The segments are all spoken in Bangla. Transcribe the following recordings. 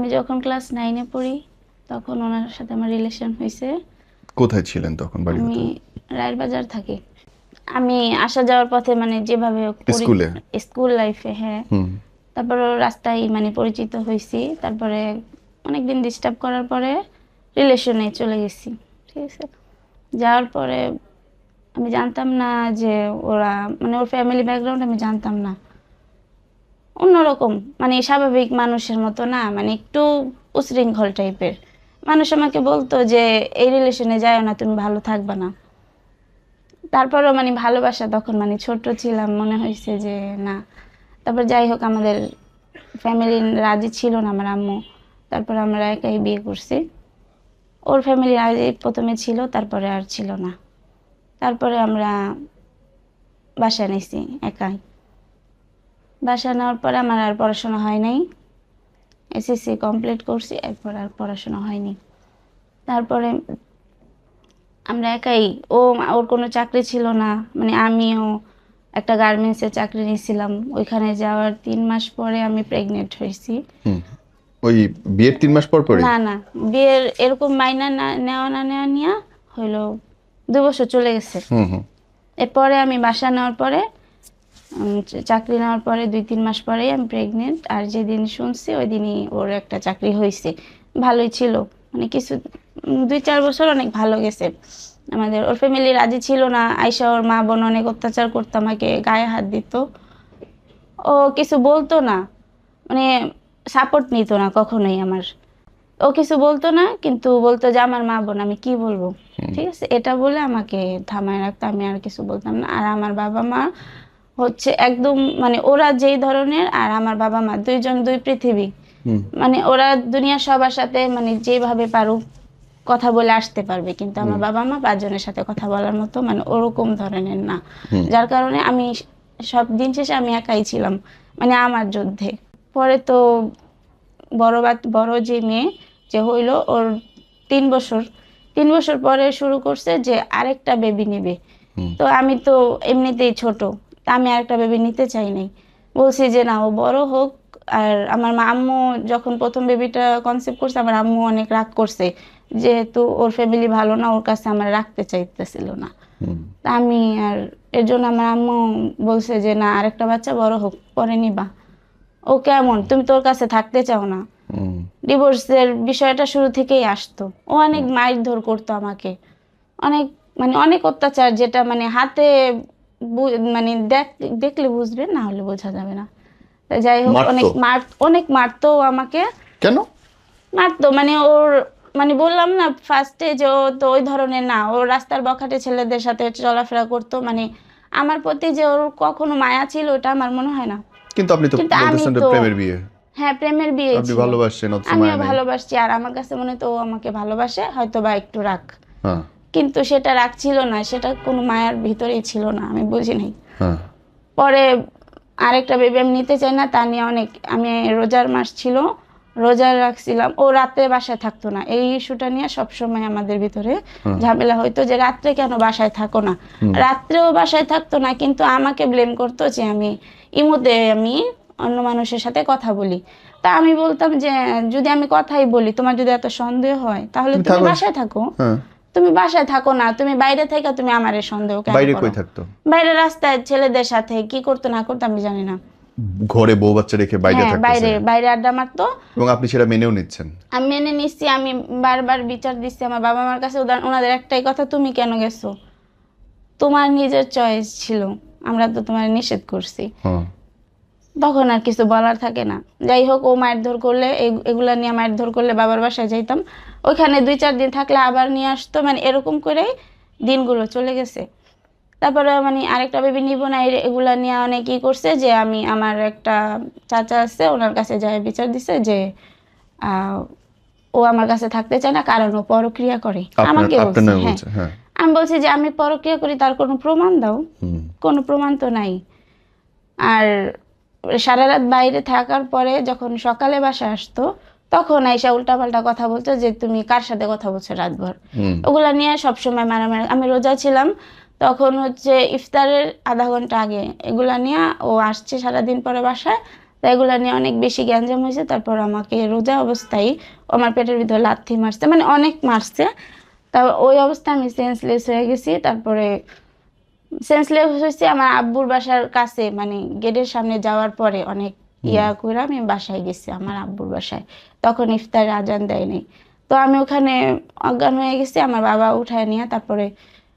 আমি যখন ক্লাস 9 এ পড়ি তখন ওনার সাথে আমার রিলেশন হয়েছে। কোথায় ছিলেন তখন, বাড়ি আমি কোথায়? রায়ের বাজার থাকি। আমি আসা যাওয়ার পথে মানে যেভাবে স্কুলে? স্কুল লাইফে, হ্যাঁ। হুম। তারপরে রাস্তায় মানে পরিচিত হয়েছি, তারপরে অনেকদিন ডিস্টার্ব করার পরে রিলেশনে চলে গেছি, ঠিক আছে। যাওয়ার পরে আমি জানতাম না যে ওরা মানে ওর ফ্যামিলি ব্যাকগ্রাউন্ড আমি জানতাম না। অন্যরকম মানে স্বাভাবিক মানুষের মতো না, মানে একটু উশৃঙ্খল টাইপের মানুষ। আমাকে বলতো যে এই রিলেশনে যাও না, তুমি ভালো থাকবা না। তারপরও মানে ভালোবাসা তখন মানে ছোট ছিলাম, মনে হয়েছে যে না। তারপর যাই হোক, আমাদের ফ্যামিলি রাজি ছিল না, আমার আম্মু। তারপর আমরা একাই বিয়ে করছি। ওর ফ্যামিলি রাজি প্রথমে ছিল, তারপরে আর ছিল না। তারপরে আমরা বাসা নিছি একাই। বাসা নেওয়ার পরে আমার আর পড়াশোনা হয় নাই। এসএসসি কমপ্লিট করছি, এরপর আর পড়াশোনা হয়নি। তারপরে আমরা একাই, ওর কোনো চাকরি ছিল না, মানে আমিও একটা গার্মেন্টসে চাকরি নিয়েছিলাম। ওইখানে যাওয়ার 3 মাস পরে আমি প্রেগনেন্ট হয়েছি। হুম। ওই বিয়ের 3 মাস পর পরে? না না, বিয়ের এরকম মাইনা না নেওয়া না নেওয়া নিয়ে হইলো 2 বছর চলে গেছে। হুম হুম। এরপরে আমি বাসা নেওয়ার পরে চাকরি নেওয়ার পরে 2-3 মাস পরেই আমি প্রেগনেন্ট। আর যেদিন শুনছি ওই দিনই ওর একটা চাকরি হয়েছে, ভালোই ছিল। মানে কিছু 2-4 বছর অনেক ভালো গেছে আমাদের। ওর ফ্যামিলি রাজি ছিল না। আয়শা ওর মা বোন অনেক অত্যাচার করতো, আমাকে গায়ে হাত দিত। ও কিছু বলতো না, মানে সাপোর্ট নিত না কখনোই আমার। ও কিছু বলতো না, কিন্তু বলতো যে আমার মা বোন, আমি কি বলবো, ঠিক আছে, এটা বলে আমাকে থামায় রাখতো। আমি আর কিছু বলতাম না। আর আমার বাবা মা হচ্ছে একদম মানে ওরা যেই ধরনের, আর আমার বাবা মা দুইজন দুই পৃথিবী। হুম মানে ওরা দুনিয়ার সবার সাথে মানে যেভাবে পারুক কথা বলে আসতে পারবে, কিন্তু আমার বাবা মা 5 জনের সাথে কথা বলার মতো মানে ওরকম ধরনের না। হুম। যার কারণে আমি সব দিন শেষে আমি একাই ছিলাম, মানে আমার যুদ্ধে। পরে তো বড় যে মেয়ে যে হইলো, ওর 3 বছর 3 বছর পরে শুরু করছে যে আরেকটা বেবি নেবে। হুম। তো আমি তো এমনিতেই ছোট, তা আমি আরেকটা বেবি নিতে চাই নাই। বলছি যে না, ও বড় হোক। আর আমার আম্মু যখন প্রথম বেবিটা কনসেপ্ট করছে, আমার আম্মু অনেক রাগ করছে, যেহেতু ওর ফ্যামিলি ভালো না, ওর কাছে আমার রাখতে চাইতেছিল না। হুম। তা আমি আর এর জন্য আমার আম্মু বলছে যে না, আরেকটা বাচ্চা বড় হোক পরে নিবা। ও কেমন, তুমি তোর কাছে থাকতে চাও না? হুম। ডিভোর্সের বিষয়টা শুরু থেকেই আসতো। ও অনেক মারধর করতো আমাকে, অনেক মানে অনেক অত্যাচার, যেটা মানে হাতে মানে দেখলে বুঝবে, না হলে বোঝা যাবে না। তা যাই হোক, মারতো? অনেক মারতো ও আমাকে। কেন? মারতো মানে ওর মানে বললাম না ফার্স্টে যে ও তো ওই ধরনের না। ও রাস্তার বখাটে ছেলেদের সাথে চলাফেরা করতো, মানে আমার প্রতি যে ওর কখনো মায়া ছিল ওটা আমার মনে হয় না। কিন্তু আপনি তো কিন্তু আমি বলতেছেন যে তো, প্রেমের বিয়ে। হ্যাঁ, প্রেমের বিয়ে আপনি ছিল। ভালোবাসছেন, অথচ আমিও মায়া নেই। ভালোবাসছি, আর আমার কাছে মনে তো ও আমাকে ভালোবাসে হয়তো বা একটু রাগ। হ্যাঁ। কিন্তু সেটা রাগ ছিল না, সেটা কোনো মায়ার ভিতরেই ছিল না, আমি বুঝি নাই। হ্যাঁ। পরে আরেকটা বেবি আমি নিতে চাই না, তা নিয়ে অনেক, আমি রোজার মাস ছিল, রোজা রাখছিলাম। ও রাত্রে বাসায় থাকতো না, এই ইস্যুটা নিয়ে সবসময় আমাদের ভিতরে হ্যাঁ। ঝামেলা হইতো যে রাত্রে কেন বাসায় থাকো না। রাত্রেও বাসায় থাকতো না, কিন্তু আমাকে ব্লেম করতো যে আমি ইমোতে আমি অন্য মানুষের সাথে কথা বলি। তা আমি বলতাম যে যদি আমি কথাই বলি, তোমার যদি এত সন্দেহ হয় তাহলে তুমি তুমি থাকো। বাসায় থাকো। হ্যাঁ। তুমি বাসায় থাকো না, তুমি বাইরে থেকে তুমি আমারে সন্দেহ কেন বাইরে করো? কই থাকতো? বাইরে রাস্তায় ছেলেদের সাথে কি করতো না করতো আমি জানি না। ঘরে বউ বাচ্চা রেখে বাইরে হ্যাঁ, থাকতেছে? বাইরে বাইরে আড্ডা মারতো। এবং আপনি সেটা মেনেও নিচ্ছেন? আমি মেনে নিচ্ছি, আমি বারবার বিচার দিচ্ছি আমার বাবা মার কাছে। ওনাদের একটাই কথা, তুমি কেন গেছো? তোমার নিজের চয়েস ছিল, আমরা তো তোমার নিষেধ করছি। হ্যাঁ। তখন আর কিছু বলার থাকে না। যাই হোক, ও মারধর করলে, এগুলা নিয়ে মারধর করলে বাবার বাসায় যাইতাম। ওইখানে 2-4 দিন থাকলে আবার নিয়ে আসতো, মানে এরকম করেই দিনগুলো চলে গেছে। তারপরে মানে আরেকটা বেবি নিব না, এগুলা নিয়ে অনেক ই করছে যে আমি, আমার একটা চাচা আছে, ওনার কাছে যাই বিচার দিছে যে আহ, ও আমার কাছে থাকতে চায় না, কারণ ও পরক্রিয়া করে। আপনার আমাকে আপনার বলছে, নামে হ্যাঁ। বলছে? হ্যাঁ। আমি বলছি যে আমি পরক্রিয়া করি, তার কোনো প্রমাণ দাও। হুম। কোনো প্রমাণ তো নাই। আর সারা রাত বাইরে থাকার পরে যখন সকালে বাসা আসতো, তখন আইসা উল্টাপাল্টা কথা বলতো যে তুমি কার সাথে কথা বলছো রাতভর। হুম। ওগুলা নিয়ে সবসময় মারামারি। আমি রোজা ছিলাম, তখন হচ্ছে ইফতারের আধা ঘন্টা আগে এগুলা নিয়ে ও আসছে সারাদিন পরে বাসায়। তো এগুলা নিয়ে অনেক বেশি গ্যাঞ্জাম হয়েছে। তারপর আমাকে রোজা অবস্থায় আমার পেটের ভিতর লাথি মারছে, মানে অনেক মারছে। তারপর ওই অবস্থায় আমি সেন্সলেস হয়ে গেছি। তারপরে সেন্সলেস হয়েছি আমার আব্বুর বাসার কাছে, মানে গেটের সামনে যাওয়ার পরে অনেক ইয়া করে আমি বাসায় গেছি, আমার আব্বুর বাসায়। তখন ইফতার আজান দেয়নি। তো আমি ওখানে অজ্ঞান হয়ে গেছি, আমার বাবা উঠায় নিয়ে তারপরে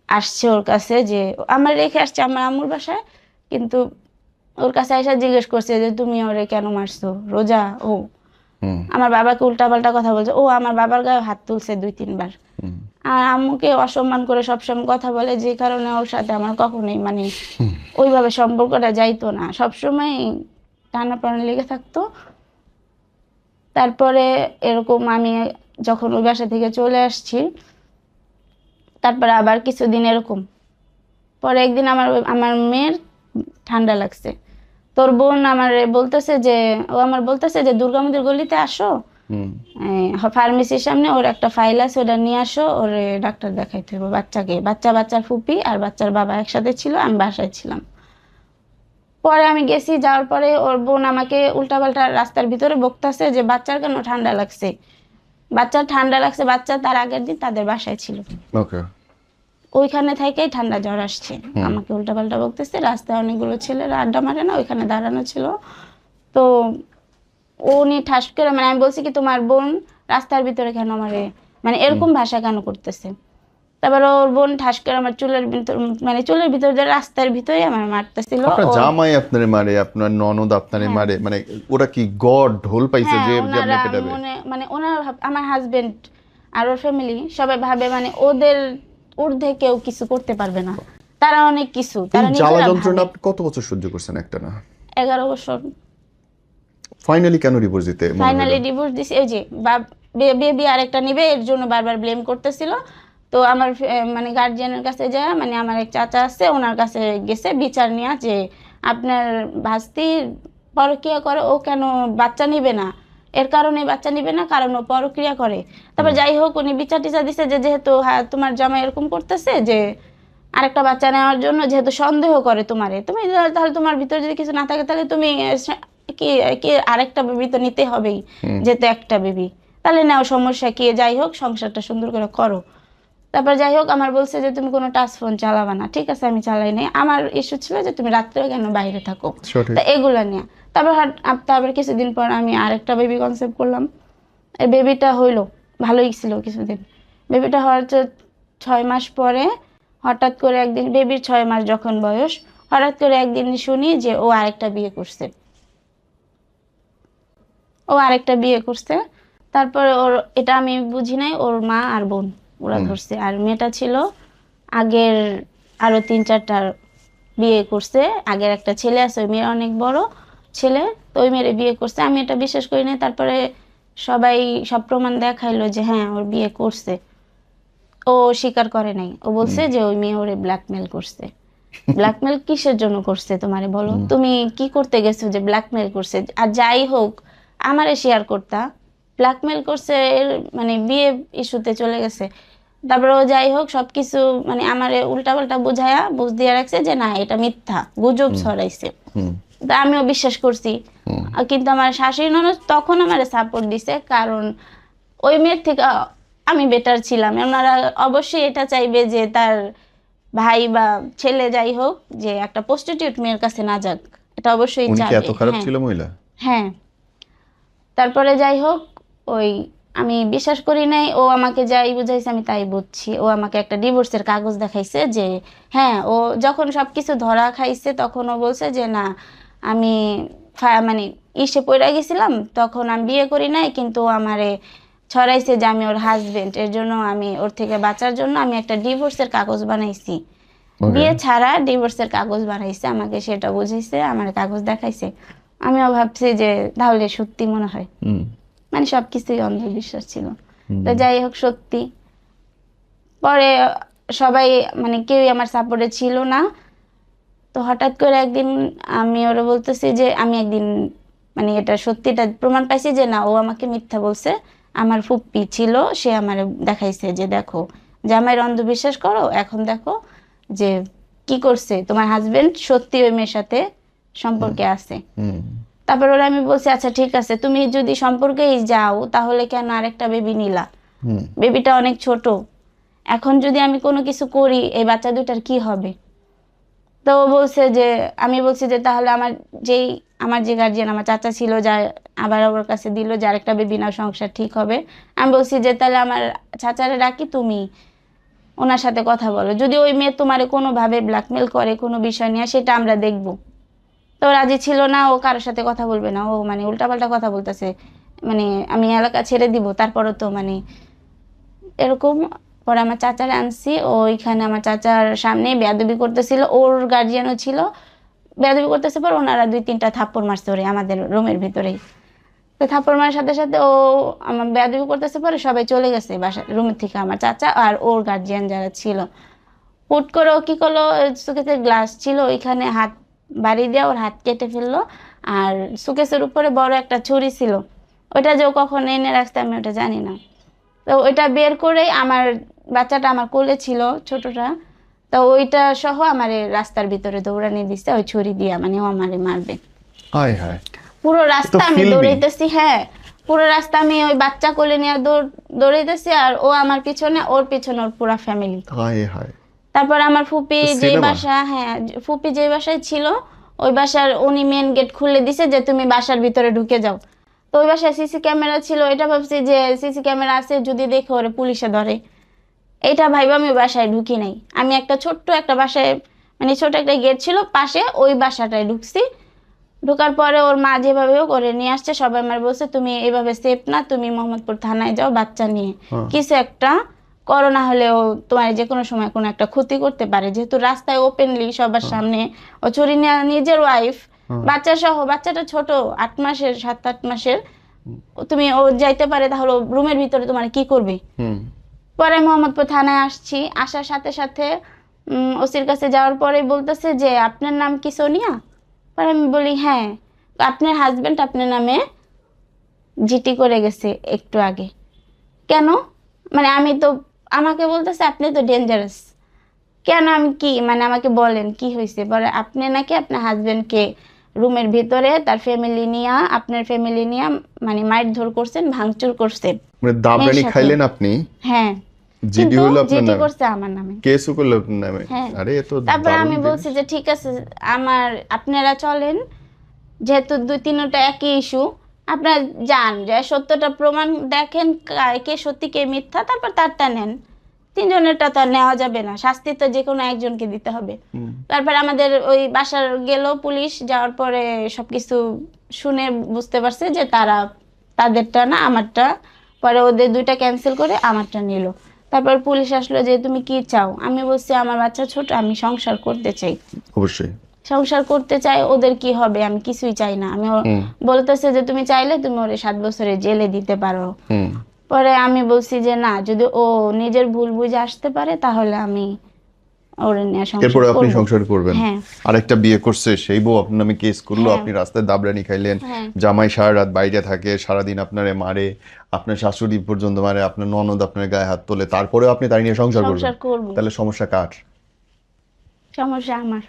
আসছে ওর কাছে, যে আমার রেখে আসছে আমার আম্মুর বাসায়। কিন্তু ওর কাছে এসে জিজ্ঞেস করছে যে তুমি ওরে কেন মারছো, রোজা ও। আমার বাবাকে উল্টাপাল্টা কথা বলছে, ও আমার বাবার গায়ে হাত তুলছে 2-3 বার। আর আম্মুকে অসম্মান করে সবসময় কথা বলে, যে কারণে ওর সাথে আমার কখনোই মানে ওইভাবে সম্পর্কটা যাইতো না, সবসময় টানাটানি লেগে থাকতো। তারপরে এরকম আমি যখন ওই বাসা থেকে চলে আসছি, তারপরে আবার কিছুদিন এরকম। পরে একদিন আমার আমার মেয়ের ঠান্ডা লাগছে। তোর বোন আমার বলতেছে যে, ও আমার বলতেছে যে দুর্গামন্দির গলিতে আসো, ফার্মেসির সামনে ওর একটা ফাইল আছে, ওটা নিয়ে আসো, ওর ডাক্তার দেখাইতে হবে বাচ্চাকে। বাচ্চার ফুপি আর বাচ্চার বাবা একসাথে ছিল, আমি বাসায় ছিলাম। পরে আমি গেছি, যাওয়ার পরে ওর বোন আমাকে উল্টাপাল্টা রাস্তার ভিতরে বকতেছে যে বাচ্চার কেন ঠান্ডা লাগছে, বাচ্চার ঠান্ডা লাগছে। বাচ্চা তার আগের দিন তাদের বাসায় ছিল, ওইখানে থেকেই ঠান্ডা জ্বর আসছে। আমাকে উল্টাপাল্টা বকতেছে। রাস্তায় অনেকগুলো ছেলেরা আড্ডা মারে না, ওইখানে দাঁড়ানো ছিল। তো উনি ঠাস করে, মানে আমি বলছি কি তোমার বোন রাস্তার ভিতরে কেন আমারে মানে এরকম ভাষা কেন করতেছে। তারপর ওর বোন ঠাস করে আমার চুলের ভিতর, মানে চুলের ভিতর দিয়ে রাস্তার ভিতরে আমার মারতেছিল। আপনার জামাই আপনারে মারে, আপনার ননদ আপনারে মারে, মানে ওরা কি গড ঢোল পাইছে যে আপনি পেটাবে? মানে ওনার আমার হাজবেন্ড আর ওর ফ্যামিলি সবাই ভাবে মানে ওদের ঊর্ধ্বে কেউ কিছু করতে পারবে না, তারা অনেক কিছু, তারা জ্বালা নিজেরা যন্ত্রণা ভাবে। আপনি কত বছর সহ্য করছেন একটা না? 11 বছর। ফাইনালি কেন ডিভোর্স দিতে মনে হলো? ফাইনালি ডিভোর্স দিছি, এই যে বেবি আরেকটা নিবে এর জন্য বারবার ব্লেম করতেছিল। তো আমার মানে গার্জিয়ানের কাছে যায়, মানে আমার এক চাচা আছে, ওনার কাছে গেছে বিচার নিয়ে, যে আপনার ভাস্তি পরক্রিয়া করে, ও কেন বাচ্চা নিবে না, এর কারণে বাচ্চা নিবে না, কারণ ও পরক্রিয়া করে। তারপর যাই হোক উনি বিচার টিচার দিছে যে যেহেতু তোমার জামাই এরকম করতেছে, যে আরেকটা বাচ্চা নেওয়ার জন্য, যেহেতু সন্দেহ করে তোমারে, তুমি তাহলে তোমার ভিতরে যদি কিছু না থাকে তাহলে তুমি কি কি আরেকটা বেবি তো নিতে হবেই, যেহেতু একটা বেবি, তাহলে নাও, সমস্যা কি, যাই হোক সংসারটা সুন্দর করে করো। তারপর যাই হোক আমার বলছে যে তুমি কোনো টাচ ফোন চালাবা না। ঠিক আছে, আমি চালাই নাই। আমার ইস্যু ছিল যে তুমি রাত্রে কেন বাইরে থাকো, তা এগুলা নিয়ে। তারপর কিছুদিন পর আমি আরেকটা বেবি কনসেপ্ট করলাম। এই বেবিটা হইলো, ভালোই ছিল কিছুদিন। বেবিটা হওয়ার 6 মাস পরে হঠাৎ করে একদিন, বেবির 6 মাস যখন বয়স, হঠাৎ করে একদিন শুনি যে ও আরেকটা বিয়ে করছে। তারপরে ওর, এটা আমি বুঝি নাই, ওর মা আর বোন ওরা ধরছে। আর মেয়েটা ছিল আগের আরো 3-4টা বিয়ে করছে, আগের একটা ছেলে আছে, ওই মেয়ের অনেক বড় ছেলে, তো ওই মেয়ের বিয়ে করছে। আমি এটা বিশ্বাস করি না। তারপরে সবাই সব প্রমাণ দেখাইলো যে হ্যাঁ ওর বিয়ে করছে। ও স্বীকার করে নাই, ও বলছে যে ওই মেয়ে ওরে ব্ল্যাকমেল করছে। ব্ল্যাকমেল কিসের জন্য করছে তোমারে বলো, তুমি কি করতে গেছো যে ব্ল্যাকমেল করছে? আর যাই হোক আমারে শেয়ার করতা, ব্ল্যাকমেল করছে মানে বিয়ে ইস্যুতে চলে গেছে। তারপরে ও যাই হোক সবকিছু মানে আমারে উল্টাপাল্টা বুঝায়া বুঝ দিয়ে রাখছে যে না এটা মিথ্যা, গুজব ছড়াইছে। তা আমিও বিশ্বাস করছি। কিন্তু আমার শাশুড়ি ননদ তখন আমারে সাপোর্ট দিছে, কারণ ওই মেয়ের থেকে আমি বেটার ছিলাম। ওনারা অবশ্যই এটা চাইবে যে তার ভাই বা ছেলে যাই হোক যে একটা প্রস্টিটিউট মেয়ের কাছে না যাক, এটা অবশ্যই উনি কি চাইবে। এত খারাপ ছিল মহিলা? হ্যাঁ। তারপরে যাই হোক ওই আমি বিশ্বাস করি নাই, ও আমাকে যাই বুঝাইছে আমি তাই বুঝছি। ও আমাকে একটা ডিভোর্সের কাগজ দেখাইছে, যে হ্যাঁ ও যখন সবকিছু ধরা খাইছে তখন ও বলছে যে না আমি মানে ইসে পড়ে গেছিলাম, তখন আমি বিয়ে করি নাই, কিন্তু আমারে ছড়াইছে যে আমি ওর হাজবেন্ড, এর জন্য আমি ওর থেকে বাঁচার জন্য আমি একটা ডিভোর্সের কাগজ বানাইছি। বিয়ে ছাড়া ডিভোর্সের কাগজ বানাইছে, আমাকে সেটা বুঝাইছে, আমার কাগজ দেখাইছে। আমিও ভাবছি যে তাহলে সত্যি মনে হয়, মানে সবকিছুই অন্ধবিশ্বাস ছিল। তো যাই হোক সত্যি। পরে সবাই মানে কেউই আমার সাপোর্টে ছিল না। তো হঠাৎ করে একদিন আমি ওরা বলতেছি যে আমি একদিন মানে এটা সত্যিটা প্রমাণ পাইছি যে না ও আমাকে মিথ্যা বলছে। আমার ফুপ্পি ছিল, সে আমার দেখাইছে যে দেখো জামাইয়ের অন্ধবিশ্বাস করো, এখন দেখো যে কি করছে তোমার হাজবেন্ড, সত্যি ওই মেয়ের সাথে সম্পর্কে আছে। তারপর ওরা আমি বলছি আচ্ছা ঠিক আছে, তুমি যদি সম্পর্কেই যাও তাহলে কেন আরেকটা বেবি নিলা? বেবিটা অনেক ছোট, এখন যদি আমি কোনো কিছু করি এই বাচ্চা দুটার কি হবে? তো ও বলছে যে, আমি বলছি যে তাহলে আমার যে গার্জিয়ান, আমার চাচা ছিল, যা আবার ওর কাছে দিল যে আরেকটা বেবি নাও, সংসার ঠিক হবে। আমি বলছি যে তাহলে আমার চাচারে ডাকি, তুমি ওনার সাথে কথা বলো, যদি ওই মেয়ে তোমারে কোনোভাবে ব্ল্যাকমেল করে কোনো বিষয় নিয়ে, সেটা আমরা দেখব। তো রাজি ছিল না, ও কারোর সাথে কথা বলবে না, ও মানে উল্টাপাল্টা কথা বলতেছে, মানে আমি এলাকা ছেড়ে দিব, তারপরও তো মানে এরকম। পরে আমার চাচারে আনছি, ওইখানে আমার চাচার সামনে বেয়াদবি করতেছিল, ওর গার্জিয়ানও ছিল, বেয়াদবি করতেছে। পর ওনারা 2-3টা থাপ্পড় মারছে ওরে আমাদের রুমের ভিতরেই। তো থাপ্পড় মারার সাথে সাথে ও আমার বেয়াদবি করতেছে, পরে সবাই চলে গেছে বাসা রুমের থেকে, আমার চাচা আর ওর গার্জিয়ান যারা ছিল। হুট করে ও কি করলো, সুকেসের গ্লাস ছিল ওইখানে হাত বাড়ি দিয়ে ওর হাত কেটে ফেললো। আর সুকেসের উপরে বড় একটা ছুরি ছিল, ওইটা যে ও কখন এনে রাখছে আমি ওটা জানি না। তো ওইটা বের করে আমার বাচ্চাটা আমার কোলে ছিল ছোটটা, তো ওইটা সহ আমার রাস্তার ভিতরে দৌড়ানি দিচ্ছে ওই ছুরি দিয়া, মানে ও আমারে মারবে। হায় হায়, পুরো তো রাস্তা আমি ফিল্মি। দৌড়াইতেছি, হ্যাঁ পুরো রাস্তা আমি ওই বাচ্চা কোলে নিয়ে দৌড়াইতেছি, আর ও আমার পিছনে, ওর পিছনে ওর পুরা ফ্যামিলি। হায় হায়, তারপর আমার ফুপি তো যে সিনেমা। বাসা, হ্যাঁ ফুপি যে বাসায় ছিল ওই বাসার উনি মেন গেট খুলে দিছে যে তুমি বাসার ভিতরে ঢুকে যাও। তো ওই বাসায় সিসি ক্যামেরা ছিল, এটা ভাবছি যে সিসি ক্যামেরা আছে, যদি দেখে ওরে পুলিশে ধরে, এটা ভাইবা আমি ওই বাসায় ঢুকি নাই। আমি একটা ছোট্ট একটা বাসায়, মানে ছোট একটা গেট ছিল পাশে, ওই বাসাটায় ঢুকছি। ঢোকার পরে ওর মা যেভাবে হোক করে নিয়ে আসছে, সবাই আমার বলছে তুমি এইভাবে সেফ না, তুমি মোহাম্মদপুর থানায় যাও বাচ্চা নিয়ে, হ্যাঁ। কিছু একটা করোনা হলেও তোমার যে কোনো সময় কোনো একটা ক্ষতি করতে পারে, যেহেতু রাস্তায় ওপেনলি সবার সামনে ও চুরি নিয়ে নিজের ওয়াইফ বাচ্চা সহ, বাচ্চাটা ছোট 8 মাসের, 7-8 মাসের, তুমি ও যাইতে পারে, তাহলে রুমের ভিতরে তোমার কি করবে? পরে মোহাম্মদপুর থানায় আসছি, আসার সাথে সাথে ওসির কাছে যাওয়ার পরে বলতেছে যে আপনার নাম কি সোনিয়া? পরে আমি বলি হ্যাঁ। আপনার হাজবেন্ড আপনার নামে জিটি করে গেছে একটু আগে। কেন? মানে আমি তো, আমাকে বলতেছে আপনি তো ডেঞ্জারাস। কেন? আমি কি, মানে আমাকে বলেন কি হয়েছে? পরে আপনি নাকি আপনার হাজবেন্ডকে রুমের ভিতরে তার ফ্যামিলি নিয়ে, আপনার ফ্যামিলি নিয়ে মানে মারধর করছেন, ভাঙচুর করছেন। মানে দাবরানি খাইলেন আপনি? হ্যাঁ, জিডি কিন্তু হলো আপনার জিটি নামে, করছে আমার নামে। কেসও করলো আপনার নামে? হ্যাঁ। আরে এ তো তারপরে দারুণ আমি বলছি জিনিস। যে ঠিক আছে, আপনারা চলেন, যেহেতু 2-3টা একই ইস্যু, আপনারা যান, যে সত্যটা প্রমাণ দেখেন, কে সত্যি কে মিথ্যা, তারপর তারটা নেন। 3জনেরটা তো আর নেওয়া যাবে না, শাস্তি তো যে কোনো একজনকে দিতে হবে। তারপর আমাদের ওই বাসার গেল পুলিশ, যাওয়ার পরে সবকিছু শুনে বুঝতে পারছে যে তাদেরটা না আমারটা। পরে ওদের 2টা ক্যান্সেল করে আমারটা নিল। তারপর পুলিশ আসলো যে তুমি কি চাও? আমি বলছি আমার বাচ্চা ছোট, আমি সংসার করতে চাই। অবশ্যই সংসার করতে চাই, ওদের কি হবে? আমি কিছুই চাই না। আমি বলতেছে যে তুমি চাইলে তুমি ওরে 7 বছরের জেলে দিতে পারো। পরে আমি বলছি যে না, যদি ও নিজের ভুল বুঝে আসতে পারে তাহলে আমি ওরে নিয়ে সংসার এরপরে আপনি করব। সংসার করবেন? হ্যাঁ। আরেকটা বিয়ে করছে, সেই বউ আপনার নামে কেস করলো, হ্যাঁ। আপনি রাস্তায় দাবরানি খাইলেন, হ্যাঁ। জামাই সারা রাত বাইরে থাকে, সারাদিন আপনারে মারে, আপনার শাশুড়ি পর্যন্ত মারে, আপনার ননদ আপনার গায়ে হাত তোলে, তারপরেও আপনি তাই নিয়ে সংসার করবেন? সংসার করব। তাহলে সমস্যা কার? সমস্যা আমার,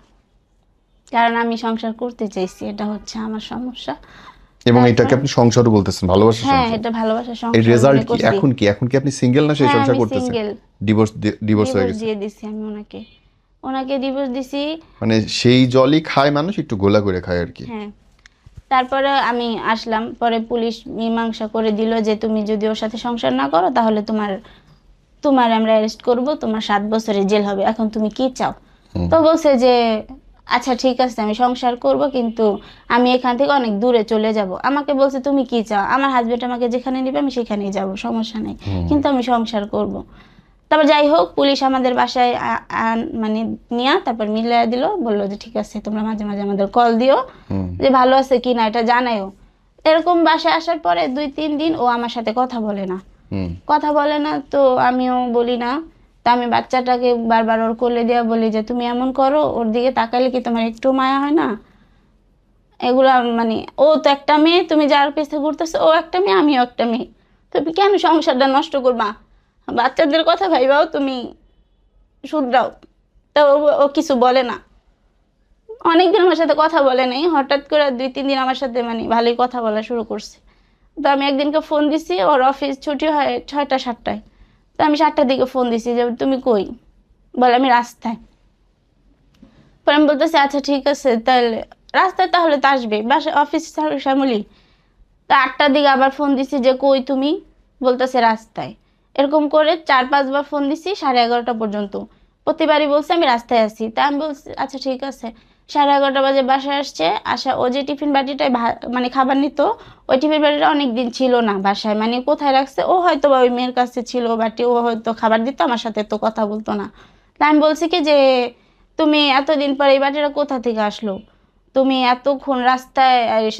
কারণ আমি সংসার করতে চাইছি, এটা হচ্ছে আমার সমস্যা। এবং এটাকে আপনি সংসারও বলতেছেন, ভালোবাসার হ্যাঁ, সংসার? এটা ভালোবাসার এই সংসার রেজাল্ট মনে কি করছি। এখন কি আপনি সিঙ্গেল না সেই হ্যাঁ, সংসার আমি করতেছেন? সিঙ্গেল। ডিভোর্স হয়ে গেছে? দিয়ে দিছি আমি ওনাকে ডিভোর্স দিছি। মানে সেই জলই খায় মানুষ, একটু গোলা করে খায় আর কি। হ্যাঁ। তারপরে আমি আসলাম, পরে পুলিশ মীমাংসা করে দিল যে তুমি যদি ওর সাথে সংসার না করো তাহলে তোমার আমরা অ্যারেস্ট করব, তোমার 7 বছরের জেল হবে। এখন তুমি কি চাও? তো বলছে যে আচ্ছা ঠিক আছে আমি সংসার করব, কিন্তু আমি এখান থেকে অনেক দূরে চলে যাব। আমাকে বলছে তুমি কি চাও? আমার হাজবেন্ড আমাকে যেখানে নেবে আমি সেখানেই যাব, সমস্যা নেই, কিন্তু আমি সংসার করব। তারপর যাই হোক, পুলিশ আমাদের বাসায় মানে নিয়ে তারপর মিলিয়ে দিল, বললো যে ঠিক আছে তোমরা মাঝে মাঝে আমাদের কল দিও, যে ভালো আছে কি না এটা জানাইও। এরকম বাসায় আসার পরে 2-3 দিন ও আমার সাথে কথা বলে না, তো আমিও বলি না। তা আমি বাচ্চাটাকে বারবার ওর কোলে দিয়ে বলি যে তুমি এমন করো, ওর দিকে তাকালে কি তোমার একটু মায়া হয় না? এগুলা মানে, ও তো একটা মেয়ে, তুমি যার পিছনে ঘুরতেছো, ও একটা মেয়ে আমিও একটা মেয়ে, তুমি কেন সংসারটা নষ্ট করবা? বাচ্চাদের কথা ভাইবাও তুমি শুধরাও। তো ও কিছু বলে না। অনেকদিন আমার সাথে কথা বলে নাই, হঠাৎ করে 2-3 দিন আমার সাথে মানে ভালোই কথা বলা শুরু করছে। তো আমি একদিনকে ফোন দিছি, ওর অফিস ছুটি হয় 6টা 7টায়। তো আমি 7টার দিকে ফোন দিছি যে তুমি কই, বলে আমি রাস্তায়। পরে আমি বলতেছি আচ্ছা ঠিক আছে তাহলে রাস্তায়, তাহলে তো আসবে, বাসা অফিস শ্যামলি। তো 8টার দিকে আবার ফোন দিছি যে কই তুমি, বলতেছে রাস্তায়। এরকম করে 4-5 বার ফোন দিছি 11:30 পর্যন্ত। প্রতিবারই বলছে আমি রাস্তায় আছি। তা আমি বলছি আচ্ছা ঠিক আছে। 11:30 বাজে বাসায় আসছে, আসা ও যে টিফিন বাটিটায় মানে খাবার নিত, ওই টিফিন বাটিটা অনেক দিন ছিল না বাসায়, মানে কোথায় রাখছে ও হয়তো বা ওই মেয়ের কাছে ছিল বাটি, ও হয়তো খাবার দিত, আমার সাথে তো কথা বলতো না। তা আমি বলছি কি যে তুমি এতদিন পরে এই বাটিটা কোথা থেকে আসলো, তুমি এতক্ষণ রাস্তায়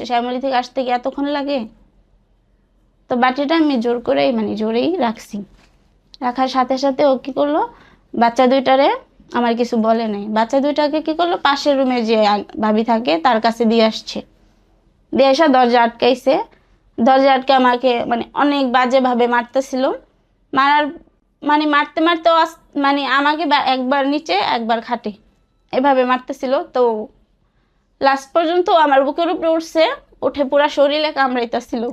শ্যামলী থেকে আসতে কি এতক্ষণ লাগে? তো বাটিটা আমি জোর করেই মানে জোরেই রাখছি। রাখার সাথে সাথে ও কি করলো, বাচ্চা দুইটারে আমার কিছু বলে নাই, বাচ্চা দুইটাকে কি করলো পাশের রুমে যে ভাবি থাকে তার কাছে দিয়ে আসছে। দিয়ে এসে দরজা আটকাইছে। দরজা আটকে আমাকে মানে অনেক বাজে ভাবে মারতেছিল। মারার মানে মারতে মারতে মানে আমাকে একবার নিচে একবার খাটে এভাবে মারতেছিল। তো লাস্ট পর্যন্ত আমার বুকের উপরে উঠছে, উঠে পুরা শরীরে কামড়াইতেছিল,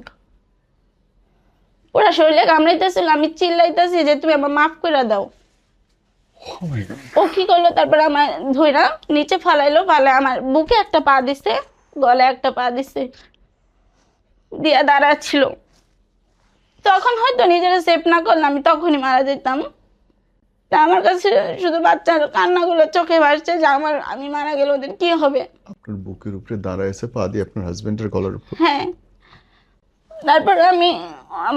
পুরা শরীরে কামড়াইতেছিল। আমি চিল্লাইতেছি যে তুমি আমার মাফ করে দাও। Oh my God. ও কি করলো, তারপরে আমার ধইরা নিচে ফালাইলো, ফালায় আমার বুকে একটা পা দিছে, গলায় একটা পা দিছে, দিয়া দাঁড়াচ্ছিল। তখন হয়তো নিজেরা সেভ না করলে আমি তখনই মারা যেতাম। তা আমার কাছে শুধু বাচ্চার কান্নাগুলো চোখে ভাসছে যে আমি মারা গেলে ওদের কি হবে। আপনার বুকের উপরে দাঁড়ায় আছে, পা দিয়ে আপনার হাজবেন্ডের গলার উপর। হ্যাঁ, তারপর আমি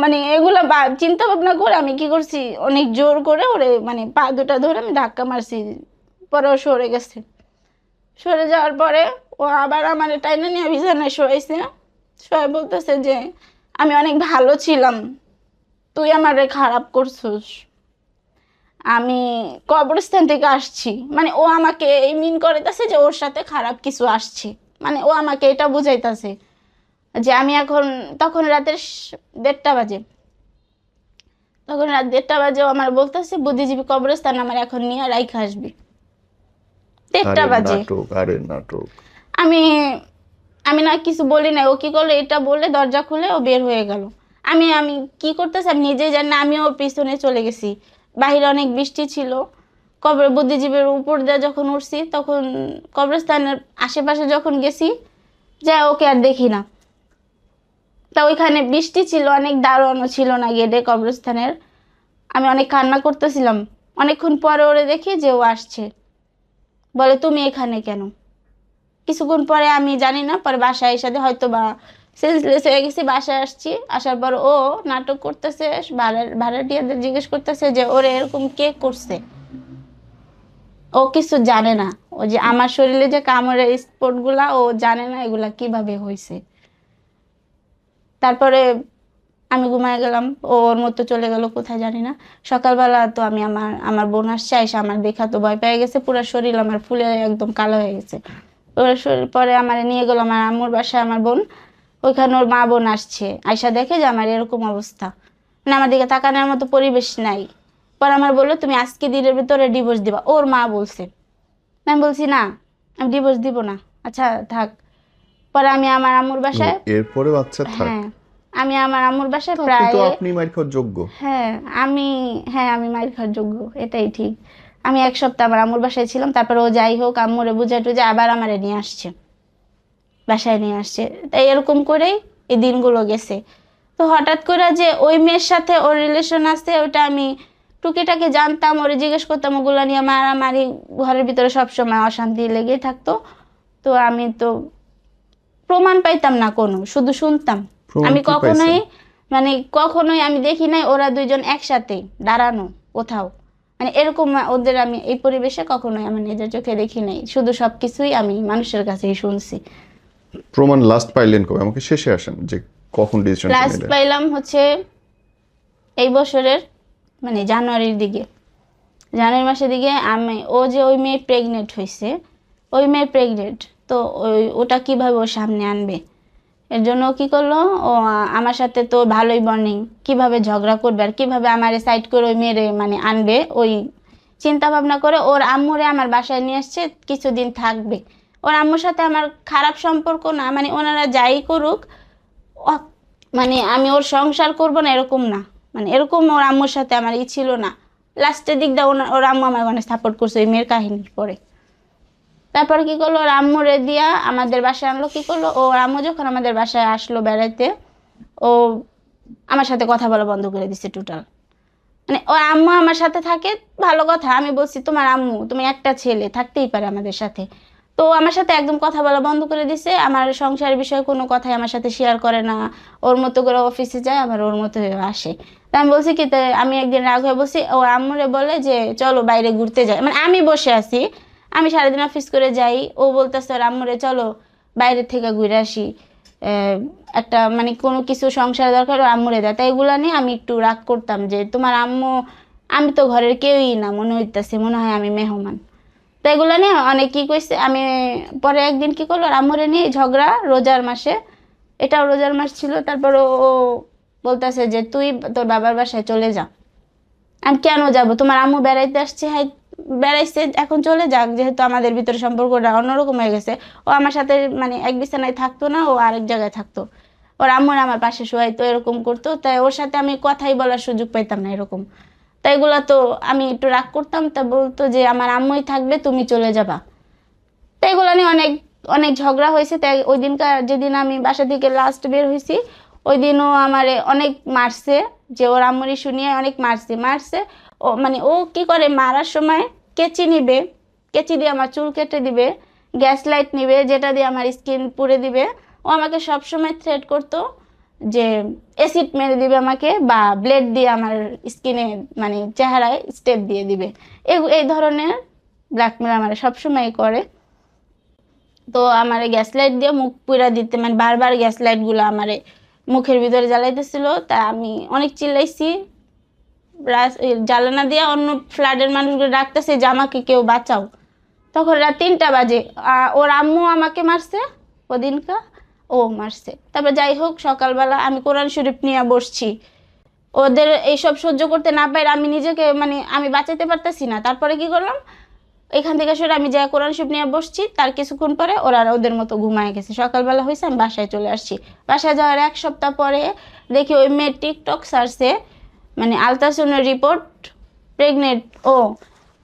মানে এগুলা চিন্তা ভাবনা করে আমি কি করছি, অনেক জোর করে ওরে মানে পা দুটা ধরে আমি ধাক্কা মারছি। পরে ও সরে গেছে। সরে যাওয়ার পরে ও আবার আমার টাইনা নিয়ে বিছানায় শোয়াইছে। শোয়া বলতেছে যে আমি অনেক ভালো ছিলাম, তুই আমারে খারাপ করছিস, আমি কবরস্থান থেকে আসছি। মানে ও আমাকে এই মিন করিতেছে যে ওর সাথে খারাপ কিছু আসছে, মানে ও আমাকে এটা বুঝাইতেছে যে আমি এখন, তখন রাতের 1:30 বাজে, তখন রাত 1:30 বাজে ও আমার বলতেছে বুদ্ধিজীবী কবরস্থান আমার এখন নিয়ে রাইখা আসবি। 1:30 আরে বাজে। নাটক, আরে নাটক। আমি আমি না কিছু বলি না, ও কি করলো এটা বলে দরজা খুলে ও বের হয়ে গেল। আমি আমি কি করতেছি আমি নিজেই জানি না, আমি ওর পিছনে চলে গেছি। বাইরে অনেক বৃষ্টি ছিল। কবর বুদ্ধিজীবীর উপর দিয়ে যখন উঠছি তখন কবরস্থানের আশেপাশে যখন গেছি, যা ওকে আর দেখি না। তা ওইখানে বৃষ্টি ছিল, অনেক দারোয়ানও ছিল না গেটে কবরস্থানের। আমি অনেক কান্না করতেছিলাম। অনেকক্ষণ পরে ওরে দেখি যে ও আসছে, বলে তুমি এখানে কেন? কিছুক্ষণ পরে আমি জানি না, পরে বাসায় এসে হয়তো বা সেন্সলেস হয়ে গেছি, বাসায় আসছি। আসার পর ও নাটক করতেছে, ভাড়াটিয়াদের জিজ্ঞেস করতেছে যে ওরে এরকম কে করছে। ও কিছু জানে না, ও যে আমার শরীরে যে কামড়ের স্পট গুলা ও জানে না এগুলা কিভাবে হয়েছে। তারপরে আমি ঘুমায় গেলাম, ও ওর মতো চলে গেল কোথায় জানি না। সকালবেলা তো আমি আমার আমার বোন আসছে, এসে আমার দেখা তো ভয় পেয়ে গেছে, পুরো শরীর আমার ফুলে একদম কালো হয়ে গেছে। ওর শরীর পরে আমার নিয়ে গেল আমার আম্মুর বাসায়, আমার বোন ওইখানে ওর মা বোন আসছে, আয়সা দেখে যে আমার এরকম অবস্থা, মানে আমার দিকে তাকানোর মতো পরিবেশ নাই। পরে আমার বললো তুমি আজকে দিনের ভিতরে ডিভোর্স দিবা, ওর মা বলছে। আমি বলছি না, আমি ডিভোর্স দিব না। আচ্ছা থাক। পরে আমি আমার আম্মুর ও, বাসায়, এরপরে বাচ্চা থাক। হ্যাঁ আমি আমার আম্মুর বাসায় তো আপনি প্রায়, তো আপনি মার খাওয়ার যোগ্য। হ্যাঁ আমি, হ্যাঁ আমি মার খাওয়ার যোগ্য, এটাই ঠিক। আমি 1 সপ্তাহ আমার আম্মুর বাসায় ছিলাম। তারপর ও যাই হোক আম্মুরে বুঝে টুঝে আবার আমারে নিয়ে আসছে, বাসায় নিয়ে আসছে। তাই এরকম করেই এই দিনগুলো গেছে। তো হঠাৎ করে যে ওই মেয়ের সাথে ওর রিলেশন আছে ওটা আমি টুকিটাকি জানতাম, ওরে জিজ্ঞেস করতাম, ওগুলো নিয়ে মারামারি ঘরের ভিতরে সবসময় অশান্তি লেগেই থাকতো। তো আমি তো প্রমাণ পাইতাম না কোনো, শুধু শুনতাম। প্রমাণ আমি কি কখনোই পাইছেন? মানে কখনোই আমি দেখি নাই ওরা দুইজন একসাথে দাঁড়ানো কোথাও, মানে এরকম ওদের আমি এই পরিবেশে কখনোই আমার নিজের চোখে দেখি নাই, শুধু সবকিছুই আমি মানুষের কাছেই শুনছি। প্রমাণ লাস্ট পাইলেন কবে? আমাকে শেষে আসেন যে কখন ডিসিশনটা লাস্ট নিলেন। পাইলাম হচ্ছে এই বছরের মানে জানুয়ারির দিকে, জানুয়ারি মাসের দিকে। আমি ও যে ওই মেয়ে প্রেগনেন্ট হয়েছে, ওই মেয়ে প্রেগনেন্ট, তো ওটা কিভাবে ও সামনে আনবে, এর জন্য ও কি করলো, ও আমার সাথে তো ভালোই বন্ডিং, কিভাবে ঝগড়া করবে আর কিভাবে আমার সাইড করে ওই মেয়েরে মানে আনবে, ওই চিন্তা ভাবনা করে ওর আম্মুরে আমার বাসায় নিয়ে আসছে, কিছুদিন থাকবে। ওর আম্মুর সাথে আমার খারাপ সম্পর্ক না, মানে ওনারা যাই করুক, মানে আমি ওর সংসার করব না এরকম না, মানে এরকম ওর আম্মুর সাথে আমার ছিল না। লাস্টের দিক দিয়ে ওর আম্মু আমার অনেক সাপোর্ট করছে ওই মেয়ের কাহিনীর পরে। তারপরে কি করলো, ওর আম্মুরে দিয়া আমাদের বাসায় আনলো। কি করলো, ওর আম্মু যখন আমাদের বাসায় আসলো বেড়াইতে, ও আমার সাথে কথা বলা বন্ধ করে দিছে টোটাল। মানে ওর আম্মু আমার সাথে থাকে ভালো কথা, আমি বলছি তোমার আম্মু, তুমি একটা ছেলে, থাকতেই পারে আমাদের সাথে। তো আমার সাথে একদম কথা বলা বন্ধ করে দিছে, আমার সংসারের বিষয়ে কোনো কথাই আমার সাথে শেয়ার করে না। ওর মতো করে অফিসে যায়, আবার ওর মতো হয়ে আসে। তা আমি বলছি কি, আমি একদিন রাগ হয়ে বলছি, ও আম্মুরে বলে যে চলো বাইরে ঘুরতে যাই। মানে আমি বসে আছি, আমি সারাদিন অফিস করে যাই, ও বলতেছে ওর আম্মুরে চলো বাইরে থেকে ঘুরে আসি, আহ, একটা মানে কোনো কিছু সংসার দরকার, ওর আম্মুরে দেয়। তাই এগুলা নিয়ে আমি একটু রাগ করতাম যে তোমার আম্মু, আমি তো ঘরের কেউই না, মনে হইতেছে মনে হয় আমি মেহমান। তো এগুলো নিয়ে অনেক কি কইছে। আমি পরে একদিন কি করলো, আম্মুরে নিয়ে ঝগড়া রোজার মাসে, এটাও রোজার মাস ছিল। তারপর ও বলতেছে যে তুই তোর বাবার বাসায় চলে যা। আমি কেন যাব, তোমার আম্মু বেড়াইতে আসছে, হাই বেড়াইছে, এখন চলে যাক, যেহেতু আমাদের ভিতরে সম্পর্কটা অন্যরকম হয়ে গেছে। ও আমার সাথে মানে এক বিছানায় থাকতো না, ও আরেক জায়গায় থাকতো, ওর আম্মুর আমার পাশে শোয়াইতো, এরকম করতো। তাই ওর সাথে আমি কথাই বলার সুযোগ পাইতাম না এরকম। তাই এগুলা তো আমি একটু রাগ করতাম। তা বলতো যে আমার আম্মুই থাকবে, তুমি চলে যাবা। তো এগুলো নিয়ে অনেক অনেক ঝগড়া হয়েছে। তাই ওই দিনকার যেদিন আমি বাসা থেকে লাস্ট বের হয়েছি, ওই দিনও আমারে অনেক মারছে, যে ওর আম্মুরি শুনিয়ে অনেক মারছে মারছে। ও মানে ও কি করে, মারার সময় কেচি নিবে, কেচি দিয়ে আমার চুল কেটে দিবে, গ্যাস লাইট নিবে যেটা দিয়ে আমার স্কিন পুড়ে দিবে। ও আমাকে সব সময় থ্রেট করতো যে অ্যাসিড মেরে দিবে আমাকে, বা ব্লেড দিয়ে আমার স্কিনে মানে চেহারায় স্টেপ দিয়ে দিবে। এই ধরনের ব্ল্যাকমেল আমার সবসময় করে। তো আমারে গ্যাস লাইট দিয়ে মুখ পুরা দিতে, মানে বারবার গ্যাস লাইট গুলো আমারে মুখের ভিতরে জ্বালাইতেছিল। তা আমি অনেক চিল্লাইছি, জ্বালানা দিয়ে অন্য ফ্ল্যাটের মানুষগুলো ডাকতেছে যে আমাকে কেউ বাঁচাও। তখন রাত 3টা বাজে। ওর আম্মু আমাকে মারছে ওদিনকা, ও মারছে। তারপর যাই হোক, সকালবেলা আমি কোরআন শরীফ নিয়ে বসছি, ওদের এইসব সহ্য করতে না পারে আমি নিজেকে মানে আমি বাঁচাতে পারতেছি না। তারপরে কি করলাম, এখান থেকে সরে আমি যা কোরআন শরীফ নিয়ে বসছি, তার কিছুক্ষণ পরে ওরা ওদের মতো ঘুমায় গেছে। সকালবেলা হয়েছে, আমি বাসায় চলে আসছি। বাসায় যাওয়ার 1 সপ্তাহ পরে দেখি ওই মেয়ে টিকটক সারছে, মানে আলট্রাসাউন্ডের রিপোর্ট, প্রেগনেন্ট ও।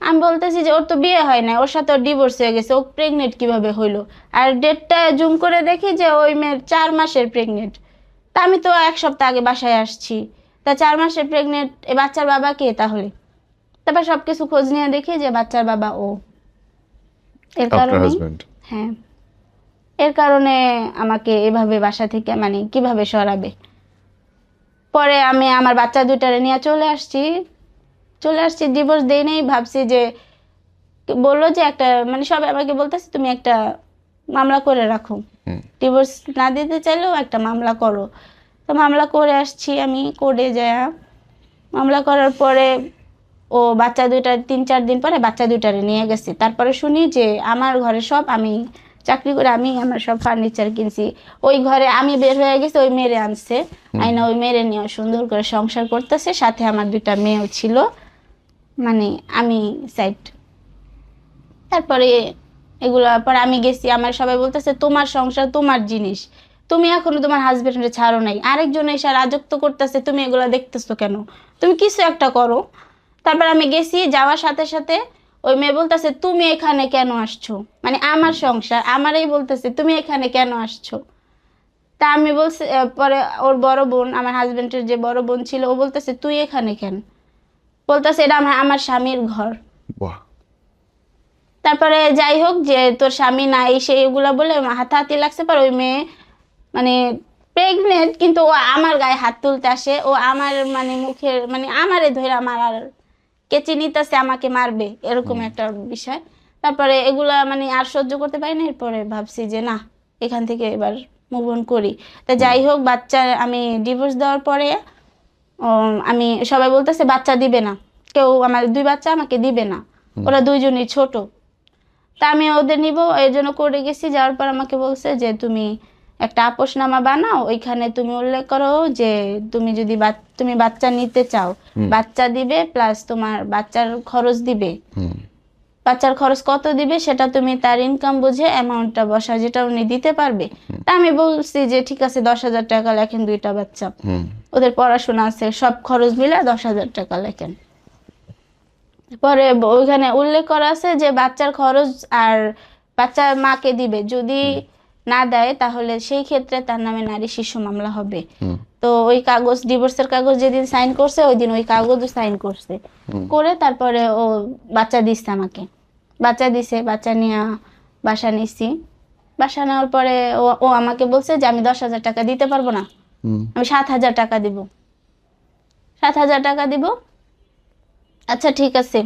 আমি বলতেছি যে ওর তো বিয়ে হয় না, ওর সাথে ওর ডিভোর্স হয়ে গেছে, ও প্রেগনেন্ট কিভাবে হইলো? আর ডেটটা জুম করে দেখি যে ওই মেয়ের 4 মাসের প্রেগনেন্ট। তা আমি তো 1 সপ্তাহ আগে বাসায় আসছি, তা 4 মাসের প্রেগনেন্ট, এ বাচ্চার বাবা কে তাহলে? তারপর সবকিছু খোঁজ নিয়ে দেখি যে বাচ্চার বাবা ও। এর আপনার কারণে, হাজবেন্ড? হ্যাঁ, এর কারণে আমাকে এভাবে বাসা থেকে মানে কিভাবে সরাবে। পরে আমি আমার বাচ্চা দুইটারে নিয়ে চলে আসছি, ডিভোর্স দেই নাই, ভাবছি যে বললো যে একটা মানে সবাই আমাকে বলতেছে তুমি একটা মামলা করে রাখো, হুম। ডিভোর্স না দিতে চাইলেও একটা মামলা করো। তো মামলা করে আসছি আমি কোর্টে যায়া। মামলা করার পরে ও বাচ্চা দুইটা 3-4 দিন পরে বাচ্চা দুইটারে নিয়ে গেছে। তারপরে শুনি যে আমার ঘরে সব, আমি চাকরি করে আমি আমার সব ফার্নিচার কিনছি, ওই ঘরে আমি বের হয়ে গেছি, ওই মেয়েরে আনছে, আইনা ওই মেয়েরে নিয়ে সুন্দর করে সংসার করতেছে। সাথে আমার 2টা মেয়েও ছিল, মানে আমি সাইড। তারপরে এগুলা পর আমি গেছি, আমার সবাই বলতেছে তোমার সংসার তোমার জিনিস, তুমি এখনো তোমার হাজবেন্ডে ছাড়ো নাই, আরেকজন এসে রাজত্ব করতেছে, তুমি এগুলা দেখতেছো কেন? তুমি কিছু একটা করো। তারপর আমি গেছি, যাওয়ার সাথে সাথে ওই মেয়ে বলতেছে তুমি এখানে কেন আসছো, মানে আমার সংসার আমারই বলতেছে তুমি এখানে কেন আসছো। তা আমি বলছি, পরে ওর বড় বোন, আমার হাজবেন্ডের যে বড় বোন ছিল, ও বলতেছে তুই এখানে কেন? বলতেছে এটা আমার আমার স্বামীর ঘর। বাহ। তারপরে যাই হোক, যে তোর স্বামী নাই সে এগুলা বলে হাতাহাতি লাগছে। পর ওই মেয়ে মানে প্রেগনেন্ট, কিন্তু ও আমার গায়ে হাত তুলতে আসে, ও আমার মানে মুখের মানে আমারে ধরে আমার আর কেচি নিতেছে, আমাকে মারবে এরকম একটা বিষয়। তারপরে এগুলা মানে আর সহ্য করতে পারি না। এরপরে ভাবছি যে না, এখান থেকে এবার মুভ অন করি। তা যাই হোক, বাচ্চা আমি ডিভোর্স দেওয়ার পরে আমি সবাই বলতেছে বাচ্চা দিবে না, কেউ আমার 2 বাচ্চা আমাকে দিবে না, ওরা দুইজনই ছোট। তা আমি ওদের নিব এর জন্য করে গেছি। যাওয়ার পর আমাকে বলছে যে তুমি একটা আপোষনামা বানাও, ওইখানে তুমি উল্লেখ করো যে তুমি যদি তুমি বাচ্চা নিতে চাও, বাচ্চা দিবে প্লাস তোমার বাচ্চার খরচ দিবে। হুম। বাচ্চার খরচ কত দিবে সেটা তুমি তার ইনকাম বুঝে অ্যামাউন্টটা বসা, যেটা উনি দিতে পারবে। তা আমি বলছি যে ঠিক আছে 10,000 টাকা লেখেন, 2টা বাচ্চা, ওদের পড়াশোনা আছে, সব খরচ মিলে 10,000 টাকা লেখেন। পরে ওইখানে উল্লেখ করা আছে যে বাচ্চার খরচ আর বাচ্চার মাকে দিবে, যদি না দেয় তাহলে সেই ক্ষেত্রে তার নামে নারী শিশু মামলা হবে। তো ওই কাগজ, ডিভোর্সের কাগজ যেদিন সাইন করছে ওই দিন ওই কাগজও সাইন করছে, করে তারপরে ও বাচ্চা দিচ্ছে আমাকে, বাচ্চা দিছে, বাচ্চা নিয়ে বাসা নিছি। বাসা নেওয়ার পরে ও আমাকে বলছে যে আমি 10,000 টাকা দিতে পারবো না, আমি 7,000 টাকা দিব, 7,000 টাকা দিব। আচ্ছা ঠিক আছে,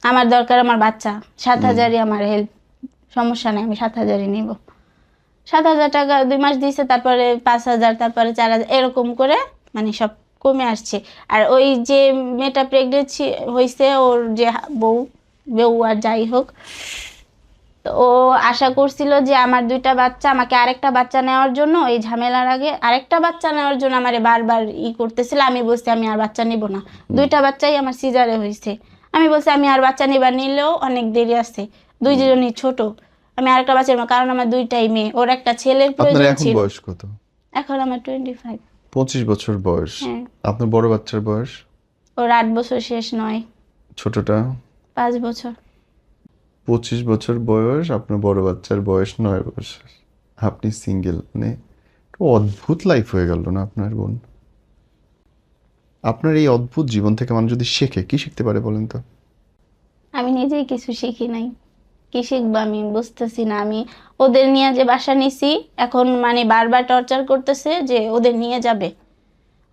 আমার দরকার আমার বাচ্চা, 7,000ই আমার হেল্প, সমস্যা নেই, আমি 7,000ই নিব। 7,000 টাকা 2 মাস দিয়েছে, তারপরে 5,000, তারপরে 4,000, এরকম করে মানে সব কমে আসছে। আর ওই যে মেয়েটা প্রেগনেন্ট হয়েছে, ওর যে বউ বউ আর যাই হোক, তো ও আশা করছিল যে আমার 2টা বাচ্চা, আমাকে আরেকটা বাচ্চা নেওয়ার জন্য, এই ঝামেলার আগে আরেকটা বাচ্চা নেওয়ার জন্য আমারে বারবার করতেছিল। আমি বলছি আমি আর বাচ্চা নিব না, 2টা বাচ্চাই আমার সিজারে হয়েছে। আমি বলছি আমি আর বাচ্চা নিলেও অনেক দেরি আছে, দুইজনই ছোট, আমি আরেকটা বাচ্চা নেব, কারণ আমার 2টাই মেয়ে, ওর একটা ছেলের আপনার প্রয়োজন এখন ছিল। বয়স কত? এখন আমার 25। 25 বছর বয়স। হ্যাঁ। আপনার বড় বাচ্চার বয়স? ওর 8 বছর শেষ, 9। ছোটটা? 5 বছর। 25 বছর বয়স, আপনার বড় বাচ্চার বয়স 9 বছর, আপনি সিঙ্গেল, মানে একটু অদ্ভুত লাইফ হয়ে গেল না আপনার বোন? আপনার এই অদ্ভুত জীবন থেকে মানুষ যদি শেখে, কি শিখতে পারে বলেন তো? আমি নিজেই কিছু শিখি নাই, কি শিখবো আমি বুঝতেছি না। আমি ওদের নিয়ে যে বাসা নিছি, এখন মানে বারবার টর্চার করতেছে যে ওদের নিয়ে যাবে,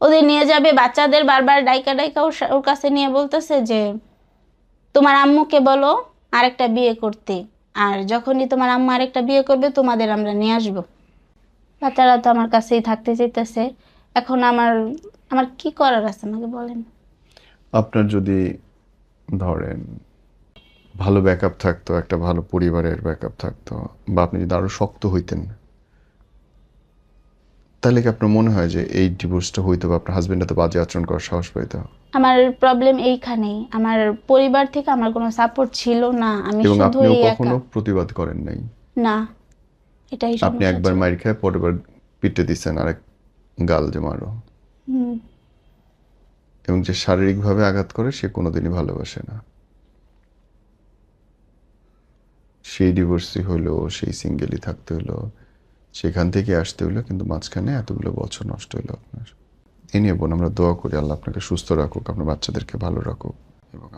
ওদের নিয়ে যাবে, বাচ্চাদের বারবার ডাইকা ডাইকা ওর কাছে নিয়ে বলতেছে যে তোমার আম্মুকে বলো আরেকটা বিয়ে করতে, আর যখনই তোমার আম্মু আরেকটা বিয়ে করবে তোমাদের আমরা নিয়ে আসবো। বাচ্চারা তো আমার কাছেই থাকতে চাইতেছে। এখন আমার আমার কি করার আছে আমাকে বলেন। আপনার যদি ধরেন ভালো ব্যাকআপ থাকতো, একটা ভালো পরিবারের ব্যাকআপ থাকতো, বা আপনি যদি আরো শক্ত হইতেন, তাহলে কি আপনার মনে হয় যে এই ডিভোর্সটা হইতো বা আপনার হাজবেন্ড এত বাজে আচরণ করার সাহস পাইতো? আমার প্রবলেম এইখানেই, আমার পরিবার থেকে আমার কোনো সাপোর্ট ছিল না, আমি এবং শুধু আপনিও এই কখনো একা। প্রতিবাদ করেন নাই? না, এটাই আপনি সমস্যা একবার ছিল। মাইর খেয়ে পরেরবার পিটে দিচ্ছেন আরেক গাল যে মারো, হুম। এবং যে শারীরিকভাবে আঘাত করে সে কোনোদিনই ভালোবাসে না। সেই ডিভোর্সই হলো, সেই সিঙ্গেলই থাকতে হলো, সেখান থেকে আসতে হলো, কিন্তু মাঝখানে এতগুলো বছর নষ্ট হলো আপনার। এ নিয়ে বোন আমরা দোয়া করি আল্লাহ আপনাকে সুস্থ রাখুক, আপনার বাচ্চাদেরকে ভালো রাখুক, এবং